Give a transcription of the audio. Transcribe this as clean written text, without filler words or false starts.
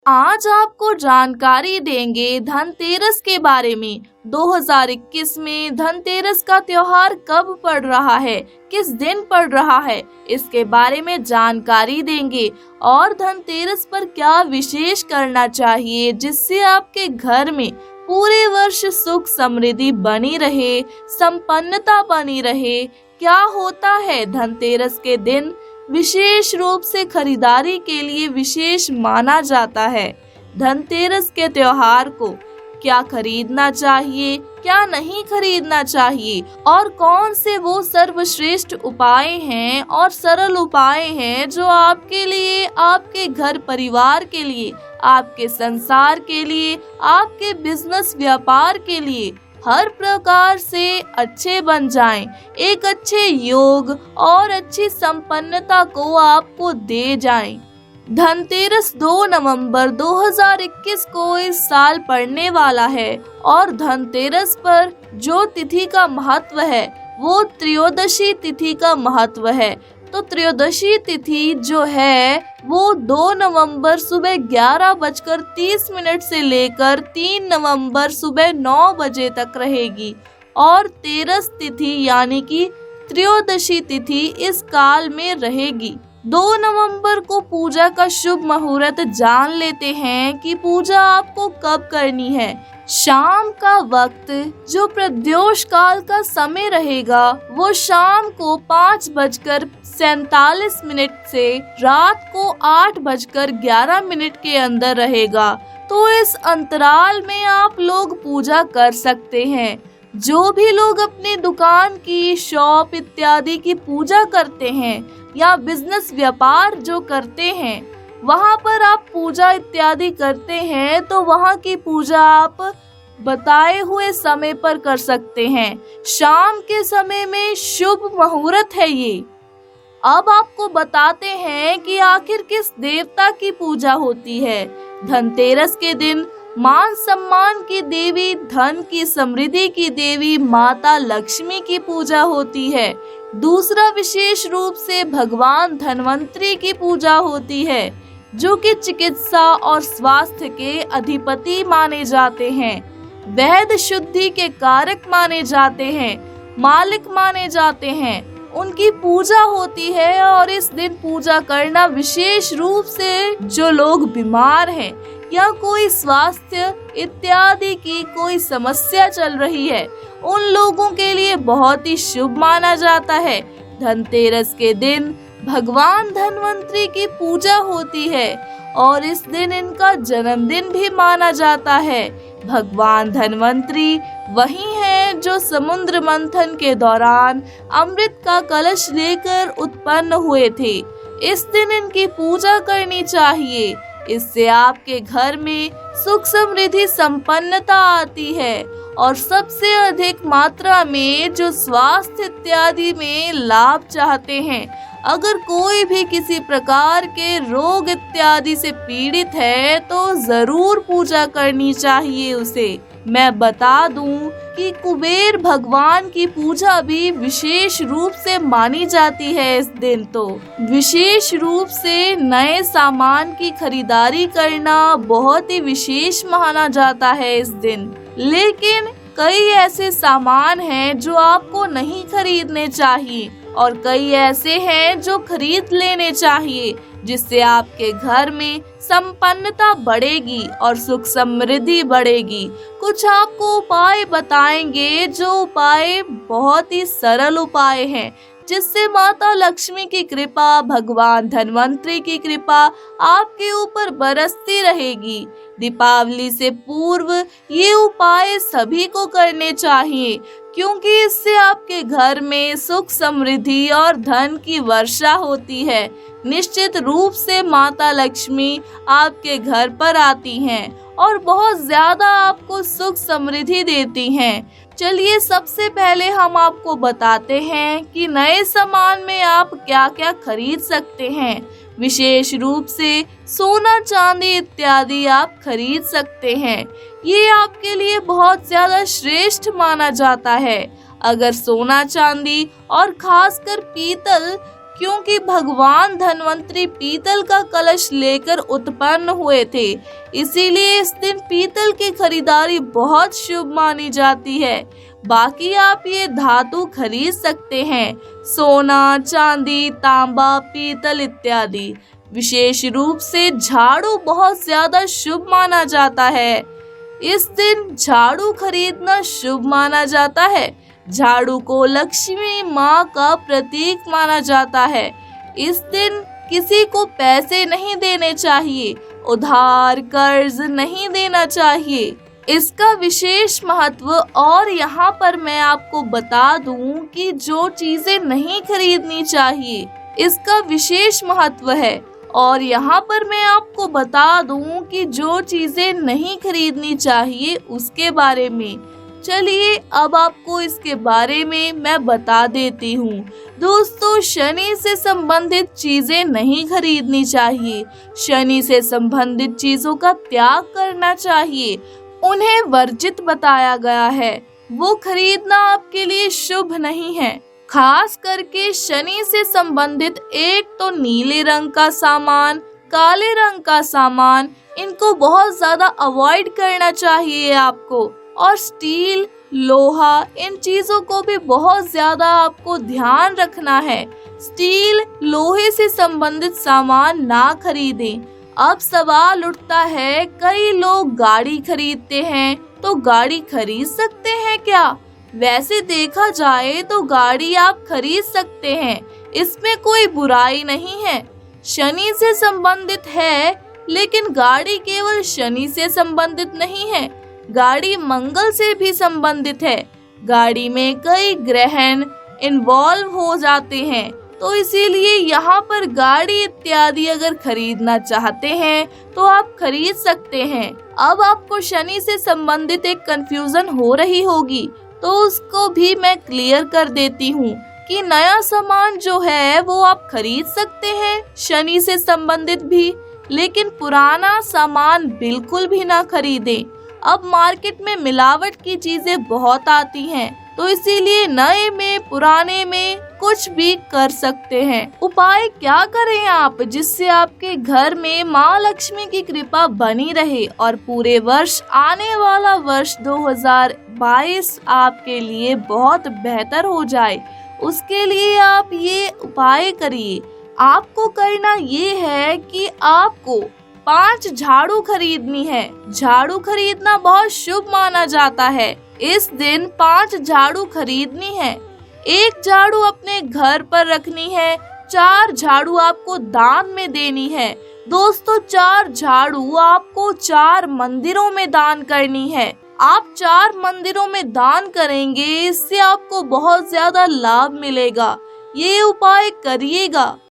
आज आपको जानकारी देंगे धनतेरस के बारे में। 2021 में धनतेरस का त्योहार कब पड़ रहा है, किस दिन पड़ रहा है, इसके बारे में जानकारी देंगे। और धनतेरस पर क्या विशेष करना चाहिए जिससे आपके घर में पूरे वर्ष सुख समृद्धि बनी रहे, संपन्नता बनी रहे। क्या होता है धनतेरस के दिन, विशेष रूप से खरीदारी के लिए विशेष माना जाता है। धनतेरस के त्योहार को क्या खरीदना चाहिए, क्या नहीं खरीदना चाहिए, और कौन से वो सर्वश्रेष्ठ उपाय हैं और सरल उपाय हैं जो आपके लिए, आपके घर परिवार के लिए, आपके संसार के लिए, आपके बिजनेस व्यापार के लिए हर प्रकार से अच्छे बन जाएं, एक अच्छे योग और अच्छी संपन्नता को आपको दे जाएं। धनतेरस 2 नवंबर 2021 को इस साल पड़ने वाला है और धनतेरस पर जो तिथि का महत्व है वो त्रयोदशी तिथि का महत्व है। तो त्रयोदशी तिथि जो है वो 2 नवंबर सुबह 11:30 से लेकर 3 नवंबर सुबह 9 बजे तक रहेगी और तेरस तिथि यानी कि त्रयोदशी तिथि इस काल में रहेगी। 2 नवंबर को पूजा का शुभ मुहूर्त जान लेते हैं कि पूजा आपको कब करनी है। शाम का वक्त जो प्रदोष काल का समय रहेगा वो शाम को 5:47 से रात को 8:11 के अंदर रहेगा। तो इस अंतराल में आप लोग पूजा कर सकते हैं। जो भी लोग अपने दुकान की, शॉप इत्यादि की पूजा करते हैं या बिजनेस व्यापार जो करते हैं वहाँ पर आप पूजा इत्यादि करते हैं तो वहाँ की पूजा आप बताए हुए समय पर कर सकते हैं। शाम के समय में शुभ मुहूर्त है ये। अब आपको बताते हैं कि आखिर किस देवता की पूजा होती है। धनतेरस के दिन मान सम्मान की देवी, धन की समृद्धि की देवी माता लक्ष्मी की पूजा होती है। दूसरा विशेष रूप से भगवान धन्वंतरी की पूजा होती है जो कि चिकित्सा और स्वास्थ्य के अधिपति माने जाते हैं, वैध शुद्धि के कारक माने जाते हैं, मालिक माने जाते हैं। उनकी पूजा होती है और इस दिन पूजा करना विशेष रूप से जो लोग बीमार हैं या कोई स्वास्थ्य इत्यादि की कोई समस्या चल रही है उन लोगों के लिए बहुत ही शुभ माना जाता है। धनतेरस के दिन भगवान धन्वंतरी की पूजा होती है और इस दिन इनका जन्मदिन भी माना जाता है। भगवान धन्वंतरी वही हैं जो समुद्र मंथन के दौरान अमृत का कलश लेकर उत्पन्न हुए थे। इस दिन इनकी पूजा करनी चाहिए। इससे आपके घर में सुख समृद्धि संपन्नता आती है और सबसे अधिक मात्रा में जो स्वास्थ्य इत्यादि में लाभ चाहते हैं, अगर कोई भी किसी प्रकार के रोग इत्यादि से पीड़ित है तो जरूर पूजा करनी चाहिए उसे। मैं बता दूं कि कुबेर भगवान की पूजा भी विशेष रूप से मानी जाती है इस दिन। तो विशेष रूप से नए सामान की खरीदारी करना बहुत ही विशेष माना जाता है इस दिन। लेकिन कई ऐसे सामान हैं जो आपको नहीं खरीदने चाहिए और कई ऐसे हैं जो खरीद लेने चाहिए जिससे आपके घर में संपन्नता बढ़ेगी और सुख समृद्धि बढ़ेगी। कुछ आपको उपाय बताएंगे जो उपाय बहुत ही सरल उपाय हैं जिससे माता लक्ष्मी की कृपा, भगवान धन्वंतरी की कृपा आपके ऊपर बरसती रहेगी। दीपावली से पूर्व ये उपाय सभी को करने चाहिए क्योंकि इससे आपके घर में सुख समृद्धि और धन की वर्षा होती है। निश्चित रूप से माता लक्ष्मी आपके घर पर आती हैं और बहुत ज्यादा आपको सुख समृद्धि देती हैं। चलिए सबसे पहले हम आपको बताते हैं कि नए सामान में आप क्या क्या खरीद सकते हैं। विशेष रूप से सोना चांदी इत्यादि आप खरीद सकते हैं। ये आपके लिए बहुत ज्यादा श्रेष्ठ माना जाता है। अगर सोना चांदी और खासकर पीतल क्योंकि भगवान धन्वंतरी पीतल का कलश लेकर उत्पन्न हुए थे। इसीलिए इस दिन पीतल की खरीदारी बहुत शुभ मानी जाती है। बाकी आप ये धातु खरीद सकते हैं, सोना, चांदी, तांबा, पीतल इत्यादि। विशेष रूप से झाड़ू बहुत ज्यादा शुभ माना जाता है। इस दिन झाड़ू खरीदना शुभ माना जाता है। झाड़ू को लक्ष्मी माँ का प्रतीक माना जाता है। इस दिन किसी को पैसे नहीं देने चाहिए, उधार कर्ज नहीं देना चाहिए। इसका विशेष महत्व, और यहाँ पर मैं आपको बता दूं कि जो चीजें नहीं खरीदनी चाहिए इसका विशेष महत्व है। और यहाँ पर मैं आपको बता दूं कि जो चीजें नहीं खरीदनी चाहिए उसके बारे में। चलिए अब आपको इसके बारे में मैं बता देती हूँ। दोस्तों, शनि से संबंधित चीजें नहीं खरीदनी चाहिए। शनि से संबंधित चीजों का त्याग करना चाहिए, उन्हें वर्जित बताया गया है। वो खरीदना आपके लिए शुभ नहीं है। खास करके शनि से संबंधित एक तो नीले रंग का सामान, काले रंग का सामान, इनको बहुत ज्यादा अवॉइड करना चाहिए आपको। और स्टील, लोहा, इन चीजों को भी बहुत ज्यादा आपको ध्यान रखना है। स्टील, लोहे से संबंधित सामान ना खरीदें। अब सवाल उठता है, कई लोग गाड़ी खरीदते हैं, तो गाड़ी खरीद सकते हैं क्या? वैसे देखा जाए तो गाड़ी आप खरीद सकते हैं, इसमें कोई बुराई नहीं है। शनि से संबंधित है, लेकिन गाड़ी केवल शनि से संबंधित नहीं है, गाड़ी मंगल से भी संबंधित है। गाड़ी में कई ग्रहण इन्वॉल्व हो जाते हैं, तो इसीलिए यहाँ पर गाड़ी इत्यादि अगर खरीदना चाहते हैं तो आप खरीद सकते हैं। अब आपको शनि से संबंधित एक कंफ्यूजन हो रही होगी, तो उसको भी मैं क्लियर कर देती हूँ कि नया सामान जो है वो आप खरीद सकते हैं शनि से संबंधित भी, लेकिन पुराना सामान बिल्कुल भी ना खरीदें। अब मार्केट में मिलावट की चीजें बहुत आती हैं, तो इसीलिए नए में पुराने में कुछ भी कर सकते हैं। उपाय क्या करें आप, जिससे आपके घर में माँ लक्ष्मी की कृपा बनी रहे और पूरे वर्ष, आने वाला वर्ष 2022 आपके लिए बहुत बेहतर हो जाए। उसके लिए आप ये उपाय करिए। आपको करना ये है कि आपको 5 झाड़ू खरीदनी है। झाड़ू खरीदना बहुत शुभ माना जाता है। इस दिन 5 झाड़ू खरीदनी है। 1 झाड़ू अपने घर पर रखनी है, 4 झाड़ू आपको दान में देनी है। दोस्तों, 4 झाड़ू आपको 4 मंदिरों में दान करनी है। आप 4 मंदिरों में दान करेंगे, इससे आपको बहुत ज्यादा लाभ मिलेगा। ये उपाय करिएगा।